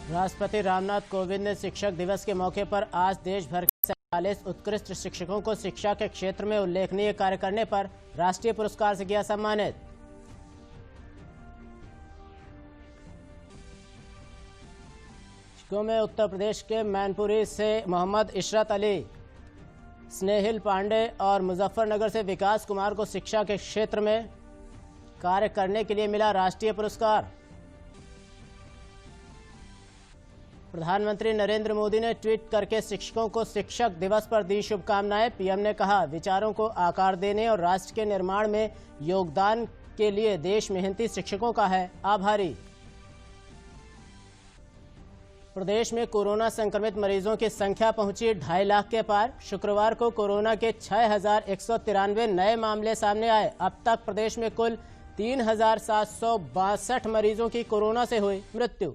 राष्ट्रपति रामनाथ कोविंद ने शिक्षक दिवस के मौके पर आज देश भर के 47 उत्कृष्ट शिक्षकों को शिक्षा के क्षेत्र में उल्लेखनीय कार्य करने पर राष्ट्रीय पुरस्कार से किया सम्मानित। शिक्षकों में उत्तर प्रदेश के मैनपुरी से मोहम्मद इशरत अली, स्नेहिल पांडे और मुजफ्फरनगर से विकास कुमार को शिक्षा के क्षेत्र में कार्य करने के लिए मिला राष्ट्रीय पुरस्कार। प्रधानमंत्री नरेंद्र मोदी ने ट्वीट करके शिक्षकों को शिक्षक दिवस पर दी शुभकामनाएं। पीएम ने कहा, विचारों को आकार देने और राष्ट्र के निर्माण में योगदान के लिए देश मेहनती शिक्षकों का है आभारी। प्रदेश में कोरोना संक्रमित मरीजों की संख्या पहुंची 2.5 लाख के पार। शुक्रवार को कोरोना के 6,193 नए मामले सामने आए। अब तक प्रदेश में कुल 3,762 मरीजों की कोरोना से हुई मृत्यु।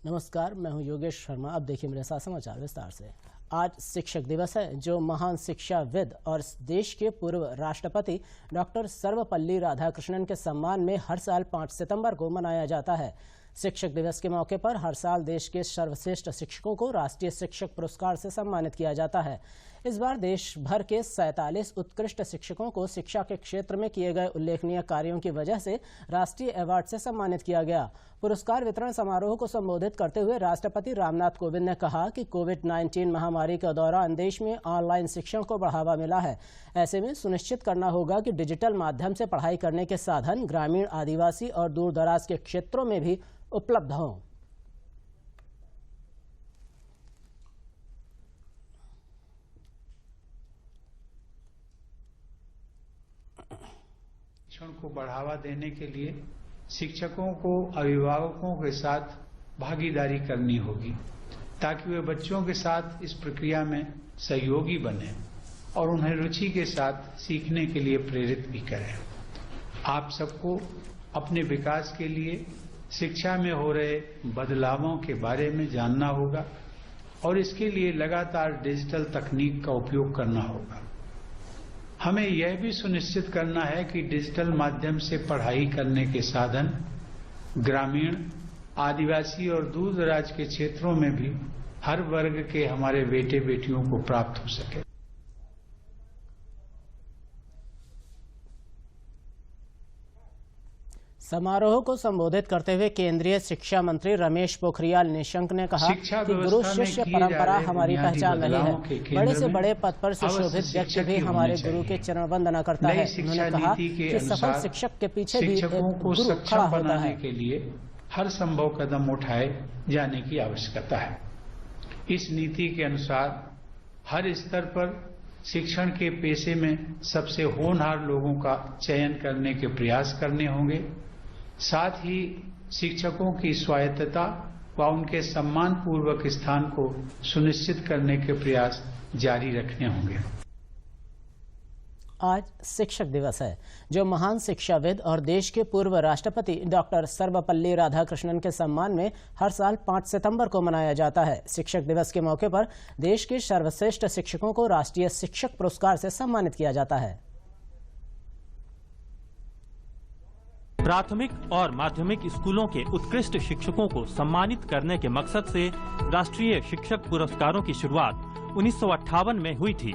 नमस्कार, मैं हूं योगेश शर्मा। अब देखिए मेरे साथ समाचार विस्तार से। आज शिक्षक दिवस है, जो महान शिक्षाविद और देश के पूर्व राष्ट्रपति डॉक्टर सर्वपल्ली राधाकृष्णन के सम्मान में हर साल 5 सितंबर को मनाया जाता है। शिक्षक दिवस के मौके पर हर साल देश के सर्वश्रेष्ठ शिक्षकों को राष्ट्रीय शिक्षक पुरस्कार से सम्मानित किया जाता है। इस बार देश भर के 47 उत्कृष्ट शिक्षकों को शिक्षा के क्षेत्र में किए गए उल्लेखनीय कार्यों की वजह से राष्ट्रीय अवार्ड से सम्मानित किया गया। पुरस्कार वितरण समारोह को संबोधित करते हुए राष्ट्रपति रामनाथ कोविंद ने कहा कि कोविड-19 महामारी के दौरान देश में ऑनलाइन शिक्षण को बढ़ावा मिला है। ऐसे में सुनिश्चित करना होगा कि डिजिटल माध्यम से पढ़ाई करने के साधन ग्रामीण, आदिवासी और दूर दराज के क्षेत्रों में भी उपलब्ध हों। शिक्षण को बढ़ावा देने के लिए शिक्षकों को अभिभावकों के साथ भागीदारी करनी होगी, ताकि वे बच्चों के साथ इस प्रक्रिया में सहयोगी बने और उन्हें रुचि के साथ सीखने के लिए प्रेरित भी करें। आप सबको अपने विकास के लिए शिक्षा में हो रहे बदलावों के बारे में जानना होगा और इसके लिए लगातार डिजिटल तकनीक का उपयोग करना होगा। हमें यह भी सुनिश्चित करना है कि डिजिटल माध्यम से पढ़ाई करने के साधन ग्रामीण, आदिवासी और दूर दराज के क्षेत्रों में भी हर वर्ग के हमारे बेटे बेटियों को प्राप्त हो सके। समारोह को संबोधित करते हुए केंद्रीय शिक्षा मंत्री रमेश पोखरियाल निशंक ने कहा कि गुरु शिष्य परंपरा हमारी पहचान नहीं है। बड़े से बड़े पद पर सुशोभित व्यक्ति भी हमारे गुरु के चरण वंदना करता है। उन्होंने कहा कि सफल शिक्षक के पीछे भी एक गुरु खड़ा होता है। के लिए हर संभव कदम उठाए जाने की आवश्यकता है। इस नीति के अनुसार हर स्तर पर शिक्षण के पेशे में सबसे होनहार लोगों का चयन करने के प्रयास करने होंगे। साथ ही शिक्षकों की स्वायत्तता व उनके सम्मानपूर्वक स्थान को सुनिश्चित करने के प्रयास जारी रखने होंगे। आज शिक्षक दिवस है, जो महान शिक्षाविद और देश के पूर्व राष्ट्रपति डॉक्टर सर्वपल्ली राधाकृष्णन के सम्मान में हर साल 5 सितंबर को मनाया जाता है। शिक्षक दिवस के मौके पर देश के सर्वश्रेष्ठ शिक्षकों को राष्ट्रीय शिक्षक पुरस्कार से सम्मानित किया जाता है। प्राथमिक और माध्यमिक स्कूलों के उत्कृष्ट शिक्षकों को सम्मानित करने के मकसद से राष्ट्रीय शिक्षक पुरस्कारों की शुरुआत 1958 में हुई थी।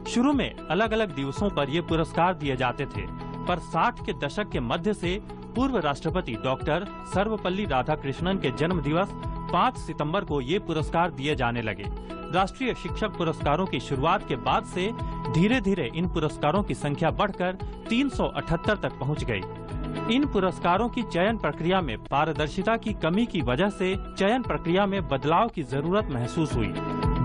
शुरू में अलग अलग दिवसों पर ये पुरस्कार दिए जाते थे, पर 60 के दशक के मध्य से पूर्व राष्ट्रपति डॉक्टर सर्वपल्ली राधाकृष्णन के जन्म दिवस 5 सितंबर को ये पुरस्कार दिए जाने लगे। राष्ट्रीय शिक्षक पुरस्कारों की शुरुआत के बाद से धीरे धीरे इन पुरस्कारों की संख्या बढ़कर 378 तक पहुंच गई। इन पुरस्कारों की चयन प्रक्रिया में पारदर्शिता की कमी की वजह से चयन प्रक्रिया में बदलाव की जरूरत महसूस हुई।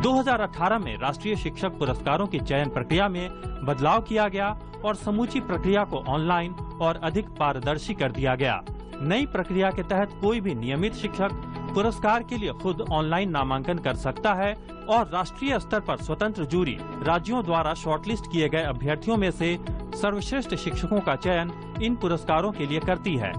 2018 में राष्ट्रीय शिक्षक पुरस्कारों की चयन प्रक्रिया में बदलाव किया गया और समूची प्रक्रिया को ऑनलाइन और अधिक पारदर्शी कर दिया गया। नई प्रक्रिया के तहत कोई भी नियमित शिक्षक पुरस्कार के लिए खुद ऑनलाइन नामांकन कर सकता है और राष्ट्रीय स्तर पर स्वतंत्र जूरी राज्यों द्वारा शॉर्टलिस्ट किए गए अभ्यर्थियों में से सर्वश्रेष्ठ शिक्षकों का चयन इन पुरस्कारों के लिए करती है।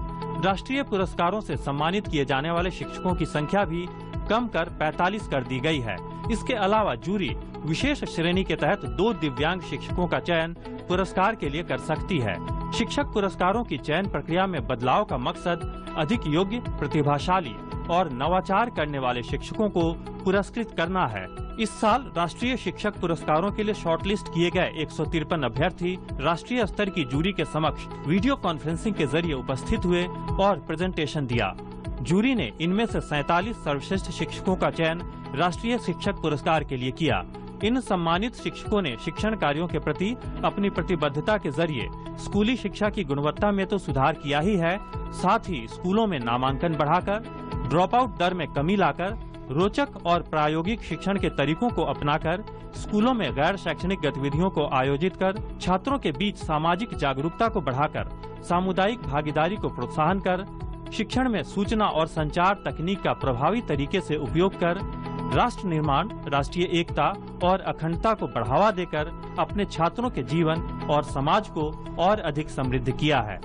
राष्ट्रीय पुरस्कारों से सम्मानित किए जाने वाले शिक्षकों की संख्या भी कम कर 45 कर दी गई है। इसके अलावा जूरी विशेष श्रेणी के तहत 2 दिव्यांग शिक्षकों का चयन पुरस्कार के लिए कर सकती है। शिक्षक पुरस्कारों की चयन प्रक्रिया में बदलाव का मकसद अधिक योग्य, प्रतिभाशाली और नवाचार करने वाले शिक्षकों को पुरस्कृत करना है। इस साल राष्ट्रीय शिक्षक पुरस्कारों के लिए शॉर्टलिस्ट किए गए 153 अभ्यर्थी राष्ट्रीय स्तर की जूरी के समक्ष वीडियो कॉन्फ्रेंसिंग के जरिए उपस्थित हुए और प्रेजेंटेशन दिया। जूरी ने इनमें से 47 सर्वश्रेष्ठ शिक्षकों का चयन राष्ट्रीय शिक्षक पुरस्कार के लिए किया। इन सम्मानित शिक्षकों ने शिक्षण कार्यों के प्रति अपनी प्रतिबद्धता के जरिए स्कूली शिक्षा की गुणवत्ता में तो सुधार किया ही है, साथ ही स्कूलों में नामांकन बढ़ाकर, ड्रॉप आउट दर में कमी लाकर, रोचक और प्रायोगिक शिक्षण के तरीकों को अपनाकर, स्कूलों में गैर शैक्षणिक गतिविधियों को आयोजित कर, छात्रों के बीच सामाजिक जागरूकता को बढ़ाकर, सामुदायिक भागीदारी को प्रोत्साहन कर, शिक्षण में सूचना और संचार तकनीक का प्रभावी तरीके से उपयोग कर, राष्ट्र निर्माण, राष्ट्रीय एकता और अखंडता को बढ़ावा देकर अपने छात्रों के जीवन और समाज को और अधिक समृद्ध किया है।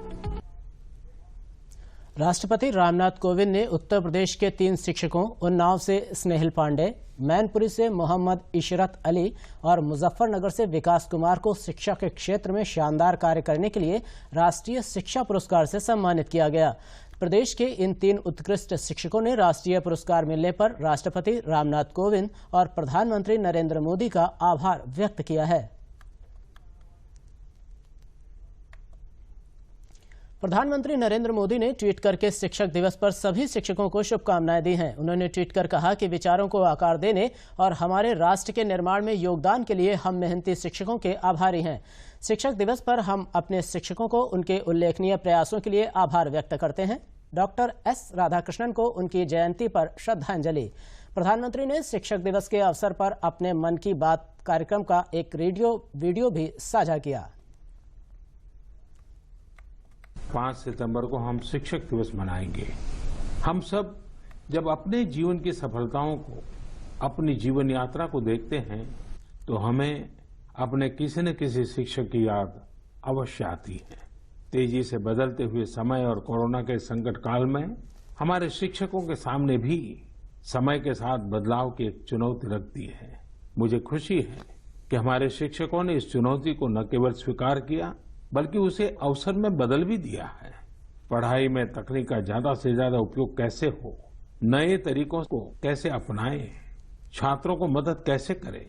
राष्ट्रपति रामनाथ कोविंद ने उत्तर प्रदेश के 3 शिक्षकों, उन्नाव से स्नेहिल पांडे, मैनपुरी से मोहम्मद इशरत अली और मुजफ्फरनगर से विकास कुमार को शिक्षा के क्षेत्र में शानदार कार्य करने के लिए राष्ट्रीय शिक्षा पुरस्कार से सम्मानित किया गया। प्रदेश के इन 3 उत्कृष्ट शिक्षकों ने राष्ट्रीय पुरस्कार मिलने पर राष्ट्रपति रामनाथ कोविंद और प्रधानमंत्री नरेंद्र मोदी का आभार व्यक्त किया है। प्रधानमंत्री नरेंद्र मोदी ने ट्वीट करके शिक्षक दिवस पर सभी शिक्षकों को शुभकामनाएं दी हैं। उन्होंने ट्वीट कर कहा कि विचारों को आकार देने और हमारे राष्ट्र के निर्माण में योगदान के लिए हम मेहनती शिक्षकों के आभारी हैं। शिक्षक दिवस पर हम अपने शिक्षकों को उनके उल्लेखनीय प्रयासों के लिए आभार व्यक्त करते हैं। डॉक्टर एस राधाकृष्णन को उनकी जयंती पर श्रद्धांजलि। प्रधानमंत्री ने शिक्षक दिवस के अवसर पर अपने मन की बात कार्यक्रम का एक वीडियो भी साझा किया। 5 सितंबर को हम शिक्षक दिवस मनाएंगे। हम सब जब अपने जीवन की सफलताओं को, अपनी जीवन यात्रा को देखते हैं तो हमें अपने किसी न किसी शिक्षक की याद अवश्य आती है। तेजी से बदलते हुए समय और कोरोना के संकट काल में हमारे शिक्षकों के सामने भी समय के साथ बदलाव की एक चुनौती रख दी है। मुझे खुशी है कि हमारे शिक्षकों ने इस चुनौती को न केवल स्वीकार किया बल्कि उसे अवसर में बदल भी दिया है। पढ़ाई में तकनीक का ज्यादा से ज्यादा उपयोग कैसे हो, नए तरीकों को कैसे अपनाएं, छात्रों को मदद कैसे करें,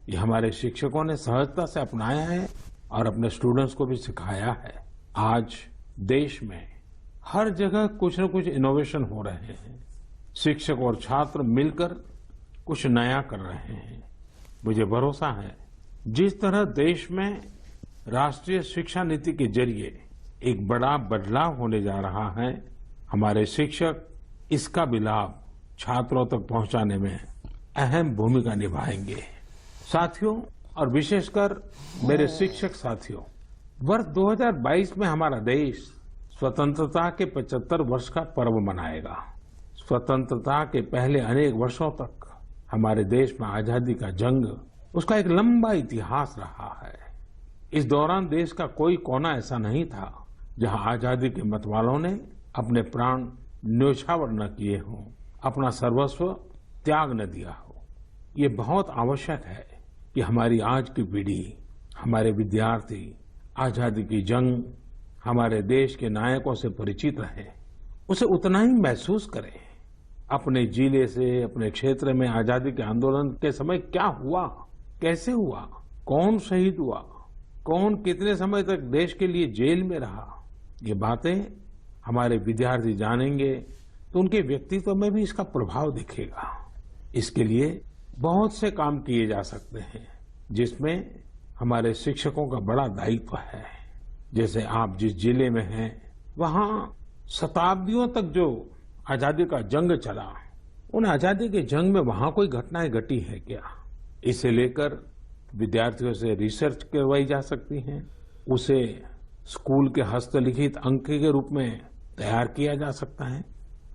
ये हमारे शिक्षकों ने सहजता से अपनाया है और अपने स्टूडेंट्स को भी सिखाया है। आज देश में हर जगह कुछ न कुछ इनोवेशन हो रहे हैं। शिक्षक और छात्र मिलकर कुछ नया कर रहे हैं। मुझे भरोसा है जिस तरह देश में राष्ट्रीय शिक्षा नीति के जरिए एक बड़ा बदलाव होने जा रहा है, हमारे शिक्षक इसका भी लाभ छात्रों तक पहुंचाने में अहम भूमिका निभाएंगे। साथियों और विशेषकर मेरे शिक्षक साथियों, वर्ष 2022 में हमारा देश स्वतंत्रता के 75 वर्ष का पर्व मनाएगा। स्वतंत्रता के पहले अनेक वर्षों तक हमारे देश में आजादी का जंग, उसका एक लंबा इतिहास रहा है। इस दौरान देश का कोई कोना ऐसा नहीं था जहां आजादी के मतवालों ने अपने प्राण न्योछावर न किए हों, अपना सर्वस्व त्याग न दिया हो। ये बहुत आवश्यक है कि हमारी आज की पीढ़ी, हमारे विद्यार्थी आजादी की जंग, हमारे देश के नायकों से परिचित रहे, उसे उतना ही महसूस करें। अपने जिले से, अपने क्षेत्र में आजादी के आंदोलन के समय क्या हुआ, कैसे हुआ, कौन शहीद हुआ, कौन कितने समय तक देश के लिए जेल में रहा, ये बातें हमारे विद्यार्थी जानेंगे तो उनके व्यक्तित्व में भी इसका प्रभाव दिखेगा। इसके लिए बहुत से काम किए जा सकते हैं जिसमें हमारे शिक्षकों का बड़ा दायित्व है। जैसे आप जिस जिले में हैं, वहां शताब्दियों तक जो आजादी का जंग चला, उन आजादी के जंग में वहां कोई घटनाएं घटी है क्या, इसे लेकर विद्यार्थियों से रिसर्च करवाई जा सकती है। उसे स्कूल के हस्तलिखित अंक के रूप में तैयार किया जा सकता है।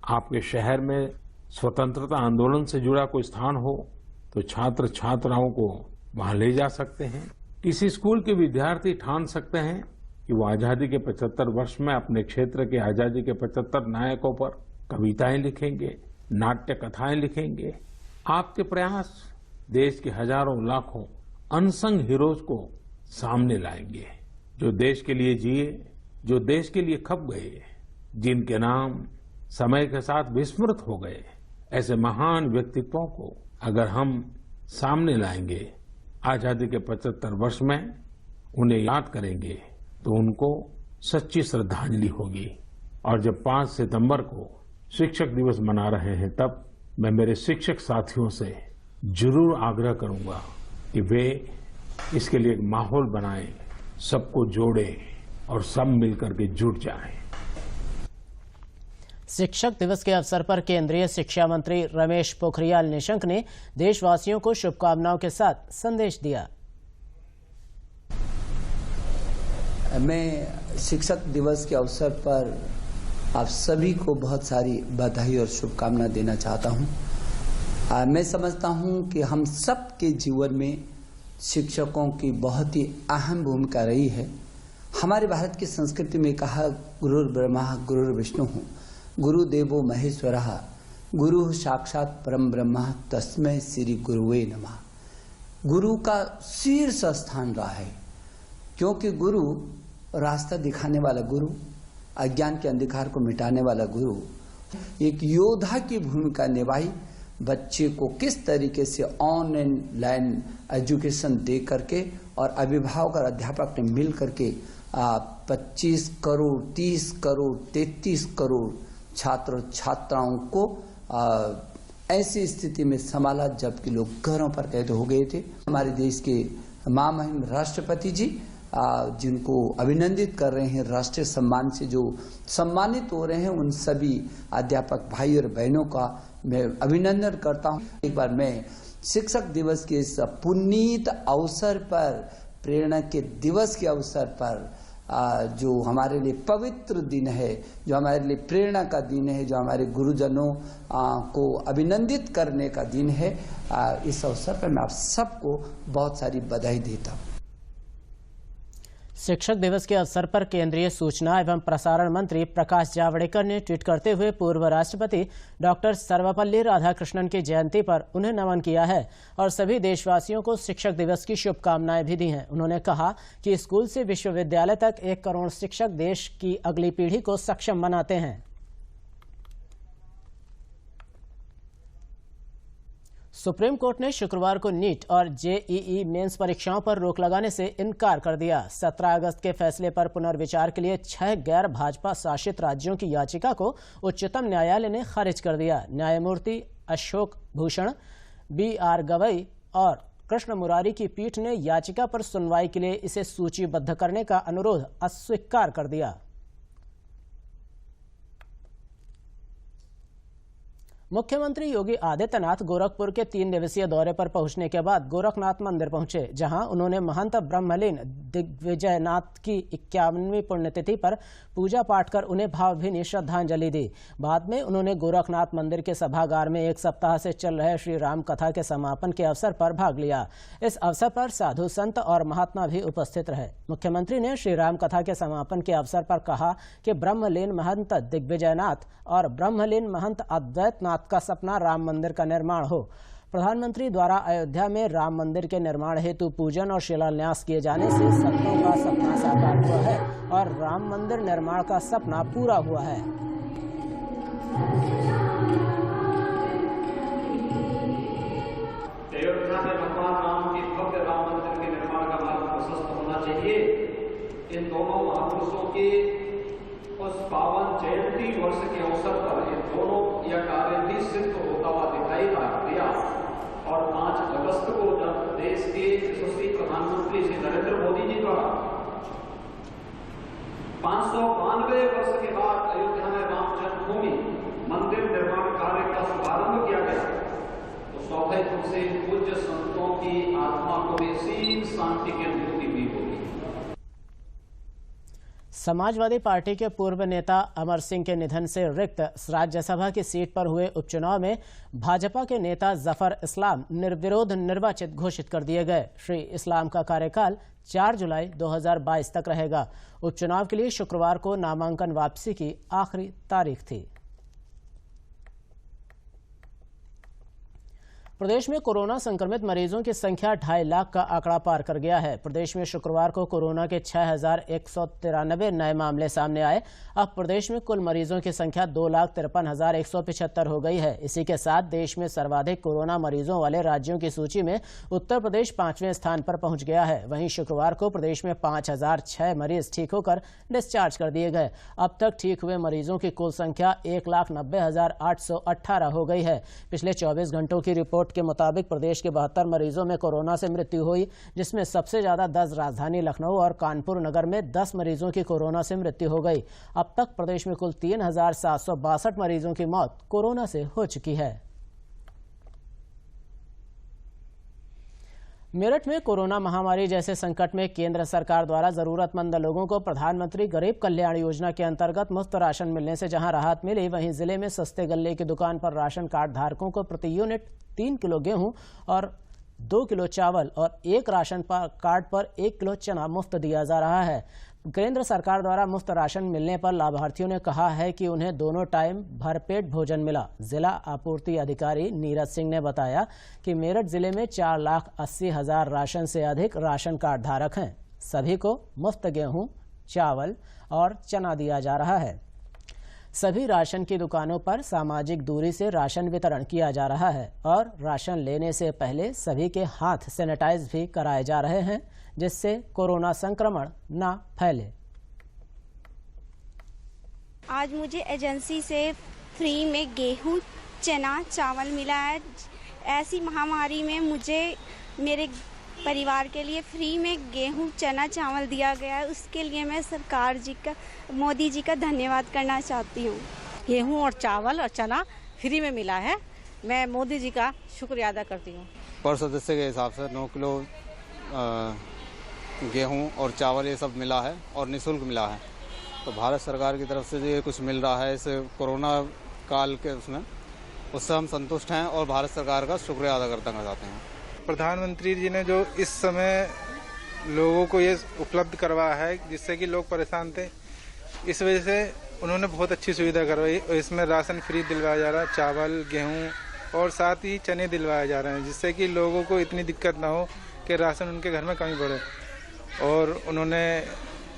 आपके शहर में स्वतंत्रता आंदोलन से जुड़ा कोई स्थान हो तो छात्र छात्राओं को वहां ले जा सकते हैं। किसी स्कूल के विद्यार्थी ठान सकते हैं कि वो आजादी के 75 वर्ष में अपने क्षेत्र के आजादी के 75 नायकों पर कविताएं लिखेंगे, नाट्य कथाएं लिखेंगे। आपके प्रयास देश के हजारों लाखों अनसंग हीरोज को सामने लाएंगे। जो देश के लिए जिए, जो देश के लिए खप गए, जिनके नाम समय के साथ विस्मृत हो गए, ऐसे महान व्यक्तित्वों को अगर हम सामने लाएंगे, आजादी के 75 वर्ष में उन्हें याद करेंगे, तो उनको सच्ची श्रद्धांजलि होगी। और जब 5 सितंबर को शिक्षक दिवस मना रहे हैं, तब मैं मेरे शिक्षक साथियों से जरूर आग्रह करूंगा कि वे इसके लिए एक माहौल बनाएं, सबको जोड़ें और सब मिलकर के जुट जाएं। शिक्षक दिवस के अवसर पर केंद्रीय शिक्षा मंत्री रमेश पोखरियाल निशंक ने देशवासियों को शुभकामनाओं के साथ संदेश दिया। मैं शिक्षक दिवस के अवसर पर आप सभी को बहुत सारी बधाई और शुभकामना देना चाहता हूं। मैं समझता हूं कि हम सब के जीवन में शिक्षकों की बहुत ही अहम भूमिका रही है। हमारे भारत की संस्कृति में कहा, गुरुर् ब्रह्मा गुरुर् विष्णु, गुरुदेवो महेश्वरः, गुरु साक्षात परम ब्रह्म, तस्मै श्री गुरुवे नमः। गुरु का शीर्ष स्थान रहा है, क्योंकि गुरु रास्ता दिखाने वाला गुरु, अज्ञान के अंधकार को मिटाने वाला गुरु, एक योद्धा की भूमिका निभाई। बच्चे को किस तरीके से ऑनलाइन एजुकेशन दे करके और अभिभावक और अध्यापक ने मिल करके 25 करोड़, 30 करोड़, 33 करोड़ छात्र छात्राओं को ऐसी स्थिति में संभाला जबकि लोग घरों पर कैद हो गए थे। हमारे देश के महामहिम राष्ट्रपति जी, जिनको अभिनंदित कर रहे हैं, राष्ट्रीय सम्मान से जो सम्मानित हो रहे हैं, उन सभी अध्यापक भाई और बहनों का मैं अभिनंदन करता हूं। एक बार मैं शिक्षक दिवस के इस पुनीत अवसर पर, प्रेरणा के दिवस के अवसर पर, जो हमारे लिए पवित्र दिन है, जो हमारे लिए प्रेरणा का दिन है, जो हमारे गुरुजनों को अभिनंदित करने का दिन है, इस अवसर पर मैं आप सबको बहुत सारी बधाई देता हूं। शिक्षक दिवस के अवसर पर केंद्रीय सूचना एवं प्रसारण मंत्री प्रकाश जावड़ेकर ने ट्वीट करते हुए पूर्व राष्ट्रपति डॉक्टर सर्वपल्ली राधाकृष्णन की जयंती पर उन्हें नमन किया है और सभी देशवासियों को शिक्षक दिवस की शुभकामनाएं भी दी हैं। उन्होंने कहा कि स्कूल से विश्वविद्यालय तक 1 करोड़ शिक्षक देश की अगली पीढ़ी को सक्षम बनाते हैं। सुप्रीम कोर्ट ने शुक्रवार को नीट और जेईई मेंस परीक्षाओं पर रोक लगाने से इनकार कर दिया। 17 अगस्त के फैसले पर पुनर्विचार के लिए 6 गैर भाजपा शासित राज्यों की याचिका को उच्चतम न्यायालय ने खारिज कर दिया। न्यायमूर्ति अशोक भूषण, BR गवई और कृष्ण मुरारी की पीठ ने याचिका पर सुनवाई के लिए इसे सूचीबद्ध करने का अनुरोध अस्वीकार कर दिया। मुख्यमंत्री योगी आदित्यनाथ गोरखपुर के 3 दिवसीय दौरे पर पहुंचने के बाद गोरखनाथ मंदिर पहुंचे, जहां उन्होंने महंत ब्रह्मलीन दिग्विजयनाथ की 51वीं पुण्यतिथि पर पूजा पाठ कर उन्हें भावभीनी श्रद्धांजलि दी। बाद में उन्होंने गोरखनाथ मंदिर के सभागार में 1 सप्ताह से चल रहे श्री राम कथा के समापन के अवसर पर भाग लिया। इस अवसर पर साधु संत और महात्मा भी उपस्थित रहे। मुख्यमंत्री ने श्री राम कथा के समापन के अवसर पर कहा कि ब्रह्मलीन महंत दिग्विजयनाथ और ब्रह्मलीन महंत अद्वैतनाथ का सपना राम मंदिर का निर्माण हो। प्रधानमंत्री द्वारा अयोध्या में राम मंदिर के निर्माण हेतु पूजन और शिलान्यास किए जाने से सत्यों का सपना साकार हुआ है और राम मंदिर निर्माण का सपना पूरा हुआ है। अयोध्या में भगवान राम के भव्य राम मंदिर के निर्माण का मार्ग प्रशस्त होना चाहिए। इन दोनों महापुरुषों के उस पावन जयंती वर्ष के अवसर पर ये दोनों यह कार्य भी सिद्ध होता हुआ दिखाई दिया। और 5 अगस्त को जब देश के यशस्वी प्रधानमंत्री श्री नरेंद्र मोदी जी द्वारा 592 वर्ष के बाद अयोध्या में राम जन्मभूमि मंदिर निर्माण कार्य का शुभारंभ किया गया, तो स्वाभाविक रूप से पूज्य संतों की आत्मा को भी असीम शांति की अनुभूति भी होगी। समाजवादी पार्टी के पूर्व नेता अमर सिंह के निधन से रिक्त राज्यसभा की सीट पर हुए उपचुनाव में भाजपा के नेता जफर इस्लाम निर्विरोध निर्वाचित घोषित कर दिए गए। श्री इस्लाम का कार्यकाल 4 जुलाई 2022 तक रहेगा। उपचुनाव के लिए शुक्रवार को नामांकन वापसी की आखिरी तारीख थी। प्रदेश में कोरोना संक्रमित मरीजों की संख्या 2.5 लाख का आंकड़ा पार कर गया है। प्रदेश में शुक्रवार को कोरोना के 6,193 नए मामले सामने आए। अब प्रदेश में कुल मरीजों की संख्या 2,53,175 हो गई है। इसी के साथ देश में सर्वाधिक कोरोना मरीजों वाले राज्यों की सूची में उत्तर प्रदेश 5वें स्थान पर पहुंच गया है। वहीं शुक्रवार को प्रदेश में 5,006 मरीज ठीक होकर डिस्चार्ज कर दिए गए। अब तक ठीक हुए मरीजों की कुल संख्या 1,90,818 हो गई है। पिछले 24 घंटों की रिपोर्ट के मुताबिक प्रदेश के 72 मरीजों में कोरोना से मृत्यु हुई, जिसमें सबसे ज्यादा 10 राजधानी लखनऊ और कानपुर नगर में 10 मरीजों की कोरोना से मृत्यु हो गई। अब तक प्रदेश में कुल 3,762 मरीजों की मौत कोरोना से हो चुकी है। मेरठ में कोरोना महामारी जैसे संकट में केंद्र सरकार द्वारा जरूरतमंद लोगों को प्रधानमंत्री गरीब कल्याण योजना के अंतर्गत मुफ्त राशन मिलने से जहां राहत मिली, वहीं जिले में सस्ते गल्ले की दुकान पर राशन कार्ड धारकों को प्रति यूनिट 3 किलो गेहूं और 2 किलो चावल और एक राशन कार्ड पर 1 किलो चना मुफ्त दिया जा रहा है। केंद्र सरकार द्वारा मुफ्त राशन मिलने पर लाभार्थियों ने कहा है कि उन्हें दोनों टाइम भरपेट भोजन मिला। जिला आपूर्ति अधिकारी नीरज सिंह ने बताया कि मेरठ जिले में 4,80,000 राशन से अधिक राशन कार्ड धारक हैं। सभी को मुफ्त गेहूं, चावल और चना दिया जा रहा है। सभी राशन की दुकानों पर सामाजिक दूरी से राशन वितरण किया जा रहा है और राशन लेने से पहले सभी के हाथ सैनिटाइज भी कराए जा रहे हैं, जिससे कोरोना संक्रमण न फैले। आज मुझे एजेंसी से फ्री में गेहूं, चना, चावल मिला है। ऐसी महामारी में मुझे मेरे परिवार के लिए फ्री में गेहूं, चना, चावल दिया गया है। उसके लिए मैं सरकार जी का, मोदी जी का धन्यवाद करना चाहती हूँ। गेहूं और चावल और चना फ्री में मिला है। मैं मोदी जी का शुक्रिया अदा करती हूँ। पर सदस्य के हिसाब से 9 किलो गेहूं और चावल ये सब मिला है और निःशुल्क मिला है। तो भारत सरकार की तरफ से जो ये कुछ मिल रहा है इस कोरोना काल के उससे हम संतुष्ट हैं और भारत सरकार का शुक्रिया अदा करना चाहते हैं। प्रधानमंत्री जी ने जो इस समय लोगों को ये उपलब्ध करवाया है जिससे कि लोग परेशान थे, इस वजह से उन्होंने बहुत अच्छी सुविधा करवाई और इसमें राशन फ्री दिलवाया जा रहा है, चावल, गेहूं और साथ ही चने दिलवाए जा रहे हैं, जिससे कि लोगों को इतनी दिक्कत ना हो कि राशन उनके घर में कमी पड़े। और उन्होंने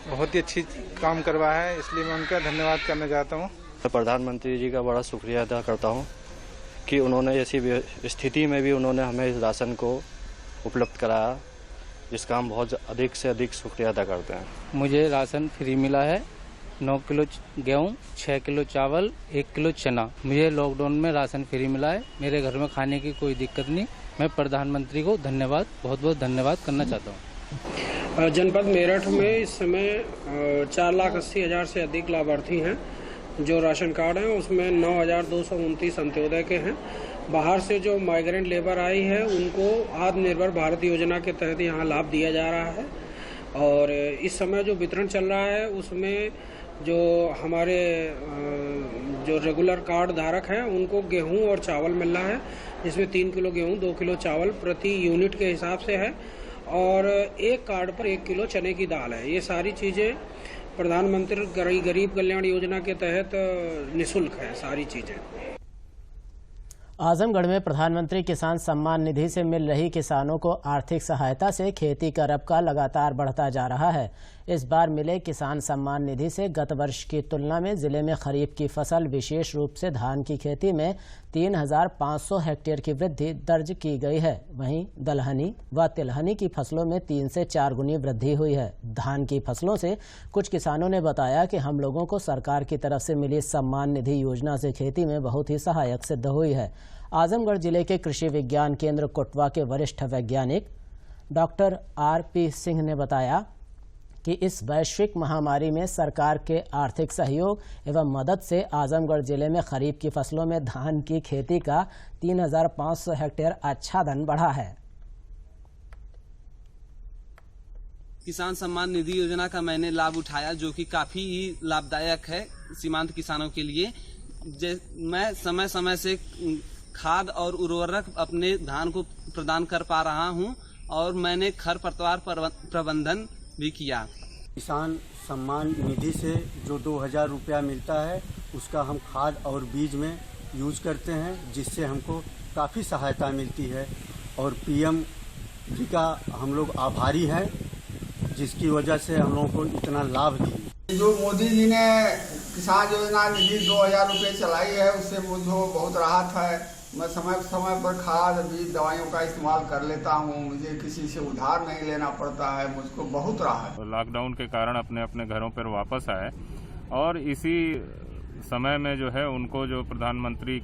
बहुत ही अच्छी काम करवाया है, इसलिए मैं उनका धन्यवाद करना चाहता हूँ। प्रधानमंत्री जी का बड़ा शुक्रिया अदा करता हूँ कि उन्होंने ऐसी स्थिति में भी उन्होंने हमें इस राशन को उपलब्ध कराया, जिसका हम बहुत अधिक से अधिक शुक्रिया अदा करते हैं। मुझे राशन फ्री मिला है। 9 किलो गेहूं, 6 किलो चावल, 1 किलो चना। मुझे लॉकडाउन में राशन फ्री मिला है। मेरे घर में खाने की कोई दिक्कत नहीं। मैं प्रधानमंत्री को बहुत बहुत धन्यवाद करना चाहता हूँ। जनपद मेरठ में इस समय 4,80,000 से अधिक लाभार्थी हैं। जो राशन कार्ड हैं उसमें 9,229 अंत्योदय के हैं। बाहर से जो माइग्रेंट लेबर आई है उनको आत्मनिर्भर भारत योजना के तहत यहाँ लाभ दिया जा रहा है। और इस समय जो वितरण चल रहा है उसमें जो हमारे जो रेगुलर कार्ड धारक हैं उनको गेहूं और चावल मिल रहा है, जिसमें 3 किलो गेहूं, 2 किलो चावल प्रति यूनिट के हिसाब से है और एक कार्ड पर 1 किलो चने की दाल है। ये सारी चीज़ें प्रधानमंत्री गरीब कल्याण योजना के तहत निःशुल्क है सारी चीज़ें। आजमगढ़ में प्रधानमंत्री किसान सम्मान निधि से मिल रही किसानों को आर्थिक सहायता से खेती का रफ्तार लगातार बढ़ता जा रहा है। इस बार मिले किसान सम्मान निधि से गत वर्ष की तुलना में जिले में खरीफ की फसल विशेष रूप से धान की खेती में 3,500 हेक्टेयर की वृद्धि दर्ज की गई है। वहीं दलहनी व तिलहनी की फसलों में 3 से 4 गुनी वृद्धि हुई है। धान की फसलों से कुछ किसानों ने बताया कि हम लोगों को सरकार की तरफ से मिली सम्मान निधि योजना से खेती में बहुत ही सहायक सिद्ध हुई है। आजमगढ़ जिले के कृषि विज्ञान केंद्र कोटवा के वरिष्ठ वैज्ञानिक डॉक्टर R.P. सिंह ने बताया कि इस वैश्विक महामारी में सरकार के आर्थिक सहयोग एवं मदद से आजमगढ़ जिले में खरीफ की फसलों में धान की खेती का 3,500 हेक्टेयर आच्छादन बढ़ा है। किसान सम्मान निधि योजना का मैंने लाभ उठाया, जो कि काफी ही लाभदायक है सीमांत किसानों के लिए। मैं समय समय से खाद और उर्वरक अपने धान को प्रदान कर पा रहा हूं और मैंने खरपतवार प्रबंधन भी किया। किसान सम्मान निधि से जो 2,000 रुपया मिलता है उसका हम खाद और बीज में यूज करते हैं, जिससे हमको काफ़ी सहायता मिलती है और पीएम जी का हम लोग आभारी हैं, जिसकी वजह से हम लोगों को इतना लाभ दिए। जो मोदी जी ने किसान योजना निधि 2000 रुपये चलाई है, उससे मुझे बहुत राहत है। मैं समय समय पर खाद बीज दवाइयों का इस्तेमाल कर लेता हूँ, मुझे किसी से उधार नहीं लेना पड़ता है, मुझको बहुत राहत। लॉकडाउन के कारण अपने अपने घरों पर वापस आए और इसी समय में जो है उनको जो प्रधानमंत्री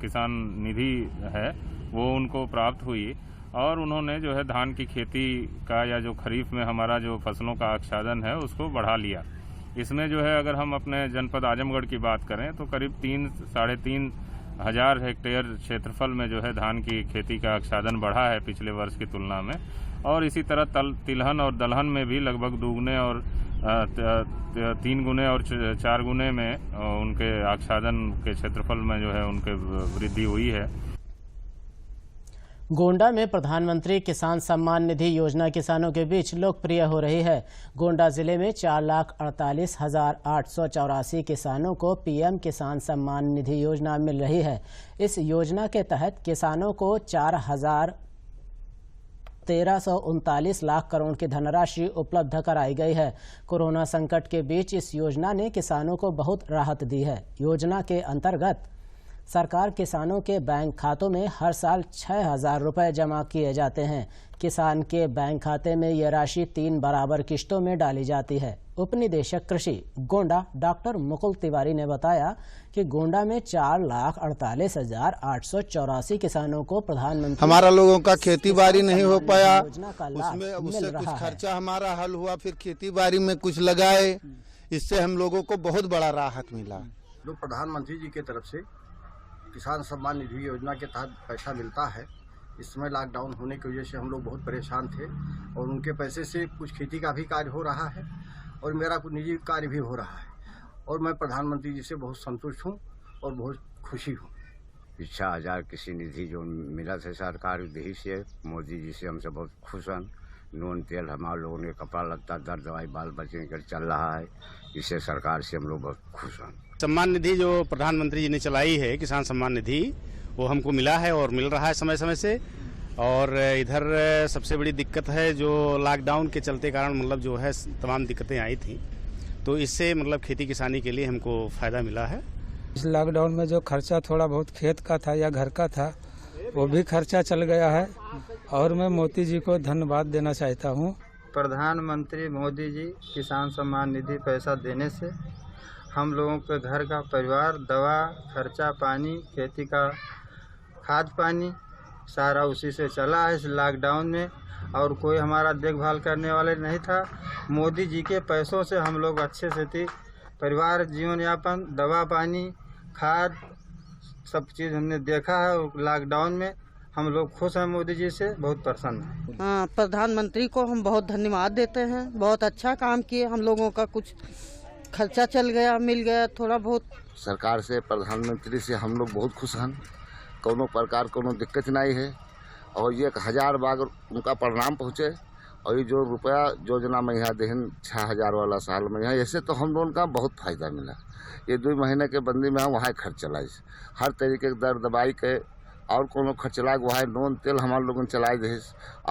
किसान निधि है वो उनको प्राप्त हुई और उन्होंने जो है धान की खेती का या जो खरीफ में हमारा जो फसलों का आच्छादन है उसको बढ़ा लिया। इसमें जो है अगर हम अपने जनपद आजमगढ़ की बात करें तो करीब 3-3.5 हजार हेक्टेयर क्षेत्रफल में जो है धान की खेती का आच्छादन बढ़ा है पिछले वर्ष की तुलना में, और इसी तरह तिलहन और दलहन में भी लगभग 2 गुने और 3 गुने और 4 गुने में उनके आच्छादन के क्षेत्रफल में जो है उनके वृद्धि हुई है। गोंडा में प्रधानमंत्री किसान सम्मान निधि योजना किसानों के बीच लोकप्रिय हो रही है। गोंडा जिले में 4,48,884 किसानों को पीएम किसान सम्मान निधि योजना मिल रही है। इस योजना के तहत किसानों को 4,1339 लाख करोड़ की धनराशि उपलब्ध कराई गई है। कोरोना संकट के बीच इस योजना ने किसानों को बहुत राहत दी है। योजना के अंतर्गत सरकार किसानों के बैंक खातों में हर साल 6,000 रुपये जमा किए जाते हैं। किसान के बैंक खाते में यह राशि 3 बराबर किश्तों में डाली जाती है। उप निदेशक कृषि गोंडा डॉक्टर मुकुल तिवारी ने बताया कि गोंडा में 4,48,884 किसानों को प्रधानमंत्री हमारा लोगों का खेती बाड़ी नहीं हो पाया, उसमें उससे कुछ खर्चा हमारा हल हुआ, फिर खेती बाड़ी में कुछ लगाए, इससे हम लोगों को बहुत बड़ा राहत मिला। जो प्रधानमंत्री जी की तरफ से किसान सम्मान निधि योजना के तहत पैसा मिलता है, इस समय लॉकडाउन होने की वजह से हम लोग बहुत परेशान थे और उनके पैसे से कुछ खेती का भी कार्य हो रहा है और मेरा कुछ निजी कार्य भी हो रहा है और मैं प्रधानमंत्री जी से बहुत संतुष्ट हूँ और बहुत खुशी हूँ। 6,000 कृषि निधि जो मिला थे सरकार दी से, मोदी जी से हमसे बहुत खुश हैं। नून तेल हमारे लोगों ने कपड़ा लगता, दर दवाई बाल बच्चे कर चल रहा है, इससे सरकार से हम लोग बहुत खुश हैं। सम्मान निधि जो प्रधानमंत्री जी ने चलाई है किसान सम्मान निधि, वो हमको मिला है और मिल रहा है समय समय से। और इधर सबसे बड़ी दिक्कत है जो लॉकडाउन के चलते कारण मतलब जो है तमाम दिक्कतें आई थी, तो इससे मतलब खेती किसानी के लिए हमको फ़ायदा मिला है। इस लॉकडाउन में जो खर्चा थोड़ा बहुत खेत का था या घर का था वो भी खर्चा चल गया है और मैं मोदी जी को धन्यवाद देना चाहता हूँ। प्रधानमंत्री मोदी जी किसान सम्मान निधि पैसा देने से हम लोगों के घर का परिवार, दवा खर्चा, पानी, खेती का खाद पानी सारा उसी से चला है इस लॉकडाउन में, और कोई हमारा देखभाल करने वाले नहीं था। मोदी जी के पैसों से हम लोग अच्छे से थी, परिवार जीवन यापन, दवा पानी, खाद सब चीज़ हमने देखा है। लॉकडाउन में हम लोग खुश हैं, मोदी जी से बहुत प्रसन्न हैं। हाँ, प्रधानमंत्री को हम बहुत धन्यवाद देते हैं, बहुत अच्छा काम किए। हम लोगों का कुछ खर्चा चल गया, मिल गया थोड़ा बहुत। सरकार से, प्रधानमंत्री से हम लोग बहुत खुश हैं, कोनो प्रकार कोनो दिक्कत नहीं है और ये 1000 बार उनका प्रणाम पहुँचे। और ये जो रुपया योजना में यहाँ देहन 6,000 वाला साल में यहाँ, ऐसे तो हम लोगों का बहुत फायदा मिला। ये 2 महीने के बंदी में हम वहाँ खर्च चलाई, हर तरीके के दर दवाई के और कोनो खर्च चला वहाँ नून तेल हमारे लोगों चलाई दे,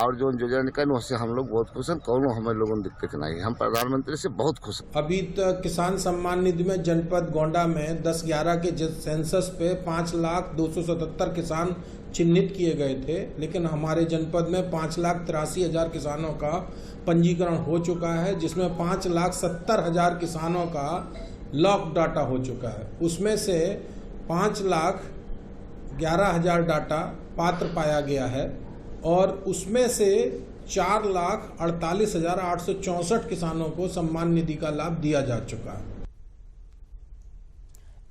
और जो योजना निकल उससे हम लोग बहुत खुश हैं, कोनो हमें लोगों को दिक्कत नहीं, हम प्रधानमंत्री से बहुत खुश हैं। अभी तक किसान सम्मान निधि में जनपद गोंडा में 10/11 के सेंसस पे 5,02,77 किसान चिन्हित किए गए थे, लेकिन हमारे जनपद में 5,83,000 किसानों का पंजीकरण हो चुका है, जिसमें 5,70,000 किसानों का लॉक डाटा हो चुका है। उसमें से 5,11,000 डाटा पात्र पाया गया है और उसमें से 4,48,864 किसानों को सम्मान निधि का लाभ दिया जा चुका है।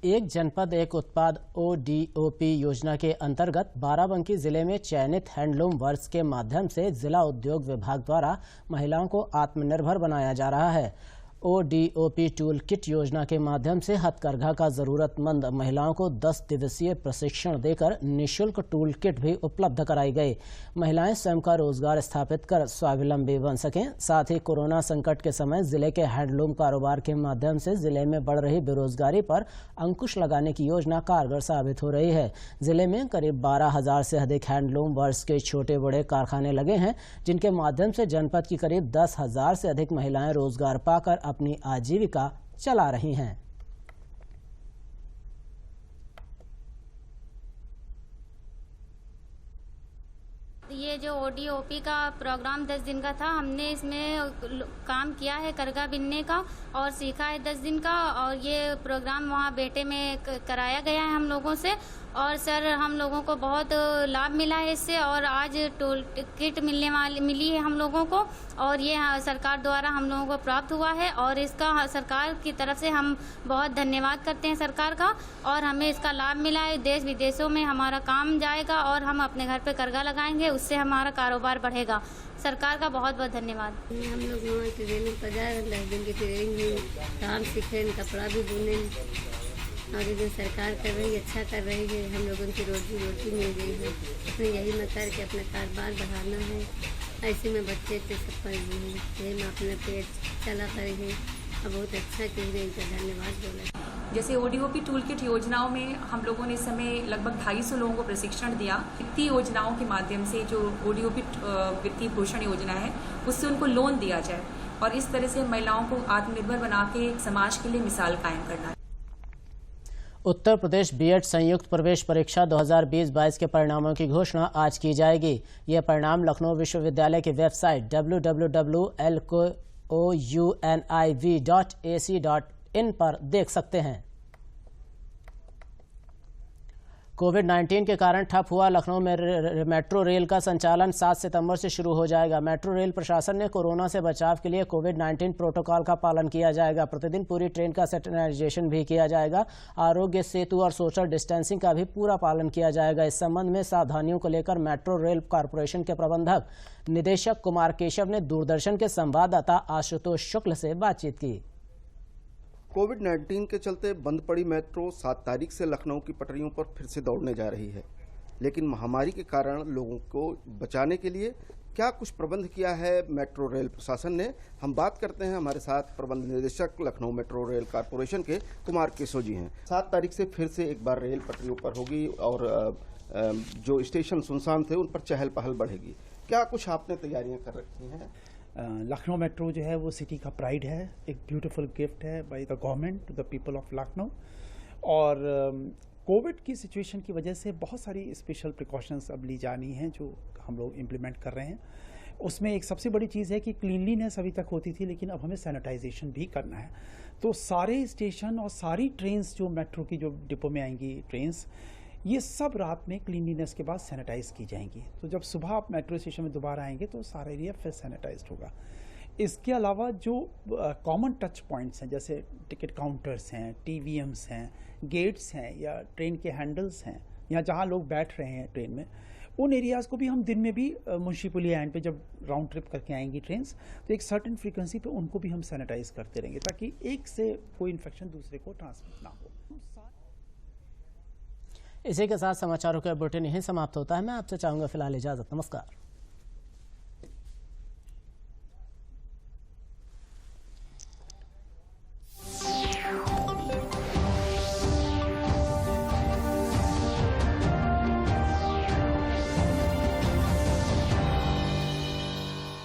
एक जनपद एक उत्पाद ODOP योजना के अंतर्गत बाराबंकी जिले में चयनित हैंडलूम वर्क्स के माध्यम से जिला उद्योग विभाग द्वारा महिलाओं को आत्मनिर्भर बनाया जा रहा है। ODOP टूल किट योजना के माध्यम से हथकरघा का जरूरतमंद महिलाओं को 10 दिवसीय प्रशिक्षण देकर निःशुल्क टूल किट भी उपलब्ध कराई गई। महिलाएं स्वयं का रोजगार स्थापित कर स्वावलंबी बन सकें। साथ ही कोरोना संकट के समय जिले के हैंडलूम कारोबार के माध्यम से जिले में बढ़ रही बेरोजगारी पर अंकुश लगाने की योजना कारगर साबित हो रही है। जिले में करीब 12,000 से अधिक हैंडलूम वर्क्स के छोटे बड़े कारखाने लगे हैं, जिनके माध्यम से जनपद की करीब 10,000 से अधिक महिलाएं रोजगार पाकर अपनी आजीविका चला रही हैं। ये जो ODOP का प्रोग्राम 10 दिन का था, हमने इसमें काम किया है करघा बिनने का और सीखा है 10 दिन का। और ये प्रोग्राम वहाँ बेटे में कराया गया है हम लोगों से, और सर हम लोगों को बहुत लाभ मिला है इससे। और आज टूल किट मिली है हम लोगों को, और ये सरकार द्वारा हम लोगों को प्राप्त हुआ है। और इसका सरकार की तरफ से हम बहुत धन्यवाद करते हैं सरकार का, और हमें इसका लाभ मिला है। देश विदेशों में हमारा काम जाएगा और हम अपने घर पे करघा लगाएंगे, उससे हमारा कारोबार बढ़ेगा। सरकार का बहुत बहुत धन्यवाद। हम लोग वहाँ ट्रेनिंग पर जाए, 10 दिन की ट्रेनिंग हुई, काम सीखे, कपड़ा भी बुने, और ये जो सरकार कर रही है अच्छा कर रही है। हम लोगों की रोटी मिल गई है। अपने यही में करके अपना कारोबार बढ़ाना है। ऐसे में बच्चे थे सब पढ़ रहे हैं, यही में अपना पेट चला करे हैं। और बहुत अच्छा कह रहे हैं, इनका धन्यवाद बोला। जैसे ODOP टूल किट योजनाओं में हम लोगों ने इस समय लगभग 250 लोगों को प्रशिक्षण दिया। वित्तीय योजनाओं के माध्यम से जो ODOP वित्तीय पोषण योजना है, उससे उनको लोन दिया जाए और इस तरह से महिलाओं को आत्मनिर्भर बना के समाज के लिए मिसाल कायम करना। उत्तर प्रदेश BEd संयुक्त प्रवेश परीक्षा 2020-22 के परिणामों की घोषणा आज की जाएगी। ये परिणाम लखनऊ विश्वविद्यालय की वेबसाइट www.lkouniv.ac.in पर देख सकते हैं। कोविड-19 के कारण ठप हुआ लखनऊ में मेट्रो रेल का संचालन 7 सितंबर से शुरू हो जाएगा। मेट्रो रेल प्रशासन ने कोरोना से बचाव के लिए कोविड-19 प्रोटोकॉल का पालन किया जाएगा। प्रतिदिन पूरी ट्रेन का सैनिटाइजेशन भी किया जाएगा। आरोग्य सेतु और सोशल डिस्टेंसिंग का भी पूरा पालन किया जाएगा। इस संबंध में सावधानियों को लेकर मेट्रो रेल कॉरपोरेशन के प्रबंधक निदेशक कुमार केशव ने दूरदर्शन के संवाददाता आशुतोष शुक्ल से बातचीत की। कोविड-19 के चलते बंद पड़ी मेट्रो 7 तारीख से लखनऊ की पटरियों पर फिर से दौड़ने जा रही है, लेकिन महामारी के कारण लोगों को बचाने के लिए क्या कुछ प्रबंध किया है मेट्रो रेल प्रशासन ने। हम बात करते हैं, हमारे साथ प्रबंध निदेशक लखनऊ मेट्रो रेल कॉरपोरेशन के कुमार केशव जी हैं। 7 तारीख से फिर से एक बार रेल पटरियों पर होगी और जो स्टेशन सुनसान थे उन पर चहल पहल बढ़ेगी। क्या कुछ आपने तैयारियां कर रखी हैं? लखनऊ मेट्रो जो है वो सिटी का प्राइड है, एक ब्यूटीफुल गिफ्ट है by the government to the people of Lucknow. और कोविड की सिचुएशन की वजह से बहुत सारी स्पेशल प्रिकॉशंस अब ली जानी हैं जो हम लोग इम्प्लीमेंट कर रहे हैं। उसमें एक सबसे बड़ी चीज़ है कि क्लीनलीनेस अभी तक होती थी, लेकिन अब हमें सैनिटाइजेशन भी करना है। तो सारे स्टेशन और सारी ट्रेन्स जो मेट्रो की जो डिपो में आएंगी ट्रेन्स, ये सब रात में क्लीनलीनेस के बाद सैनिटाइज की जाएंगी। तो जब सुबह आप मेट्रो स्टेशन में दोबारा आएंगे तो सारा एरिया फिर सैनिटाइज्ड होगा। इसके अलावा जो कॉमन टच पॉइंट्स हैं, जैसे टिकट काउंटर्स हैं, TVMs हैं, गेट्स हैं या ट्रेन के हैंडल्स हैं, या जहाँ लोग बैठ रहे हैं ट्रेन में, उन एरियाज़ को भी हम दिन में भी मुंशीपुली एंड पे जब राउंड ट्रिप करके आएंगी ट्रेन्स, तो एक सर्टेन फ्रीक्वेंसी पे उनको भी हम सैनिटाइज करते रहेंगे ताकि एक से कोई इन्फेक्शन दूसरे को ट्रांसमिट ना हो। इसी के साथ समाचारों का बुलेटिन यहीं समाप्त होता है। मैं आपसे चाहूंगा फिलहाल इजाजत। नमस्कार।